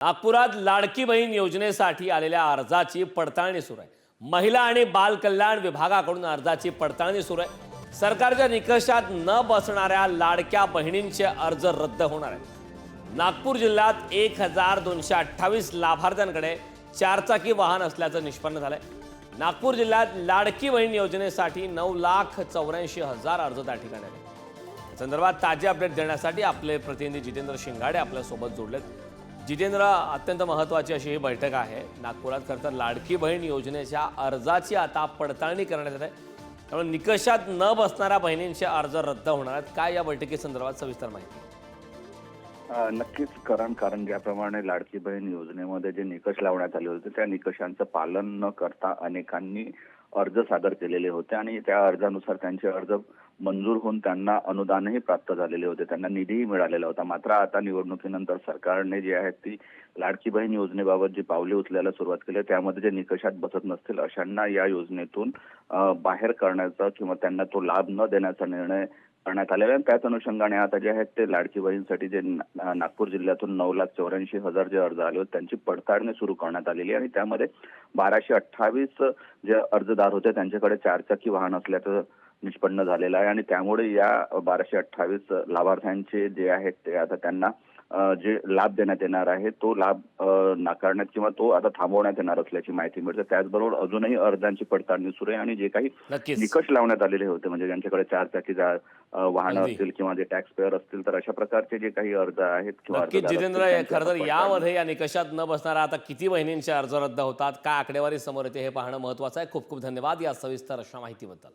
नागपुरात लाडकी बहीण योजनेसाठी आलेल्या अर्जाची पडताळणी सुरू आहे। महिला आणि बाल कल्याण विभागाकडून अर्जाची पडताळणी सुरू आहे। सरकारच्या निकषात न बसणाऱ्या लाडक्या बहिणींचे अर्ज रद्द होणार आहेत। नागपूर जिल्ह्यात 1228 लाभार्थ्यांकडे चारचाकी वाहन असल्याचं निष्पन्न झालंय। नागपूर जिल्ह्यात लाडकी बहीण योजनेसाठी 9,84,000 अर्ज त्या ठिकाणी आले। या संदर्भात ताजे अपडेट देण्यासाठी आपले प्रतिनिधी जितेंद्र शिंगाडे आपल्या सोबत जोडलेत। जितेंद्र, अत्यंत महत्त्वाची अशी ही बैठक आहे नागपुरात। खरं तर लाडकी बहीण योजनेच्या अर्जाची आता पडताळणी करण्यात येत आहे, त्यामुळे निकषात न बसणाऱ्या बहिणींचे अर्ज रद्द होणार आहेत। काय या बैठकीसंदर्भात सविस्तर माहिती? नक्कीच कारण ज्याप्रमाणे लाडकी बहीण योजनेमध्ये जे निकष लावण्यात आले होते त्या निकषांचं पालन न करता अनेकांनी अर्ज सादर केलेले होते आणि त्या अर्जानुसार त्यांचे अर्ज मंजूर होऊन त्यांना अनुदानही प्राप्त झालेले होते, त्यांना निधीही मिळालेला होता। मात्र आता निवडणुकीनंतर सरकारने जे आहे ती लाडकी बहीण योजनेबाबत जी पावले उचलायला सुरुवात केली त्यामध्ये जे निकषात बसत नसतील अशांना या योजनेतून बाहेर करण्याचा किंवा त्यांना तो लाभ न देण्याचा निर्णय करण्यात आलेला आहे। त्याच अनुषंगाने आता जे आहेत ते लाडकी बहीणसाठी जे नागपूर जिल्ह्यातून 9,84,000 जे अर्ज आले होते त्यांची पडताळणी सुरू करण्यात आलेली आहे आणि त्यामध्ये 1228 जे अर्जदार होते त्यांच्याकडे चारचाकी वाहन असल्याचं निष्पन्न झालेलं आहे आणि त्यामुळे या 1228 लाभार्थ्यांचे जे आहेत ते आता त्यांना जे लाभ देण्यात येणार आहे तो लाभ नाकारण्यात किंवा तो आता थांबवण्यात येणार असल्याची माहिती मिळते। त्याचबरोबर अजूनही अर्जांची पडताळणी सुरू आहे आणि जे काही निकष लावण्यात आलेले होते म्हणजे ज्यांच्याकडे चारचाकी वाहनं असतील किंवा जे टॅक्स पेअर असतील तर अशा प्रकारचे जे काही अर्ज आहेत किंवा जितेंद्र, खरं तर यामध्ये या निकषात न बसणारा आता किती बहिणींचे अर्ज रद्द होतात, काय आकडेवारी समोर येते हे पाहणं महत्त्वाचं आहे। खूप खूप धन्यवाद या सविस्तर अशा माहितीबद्दल।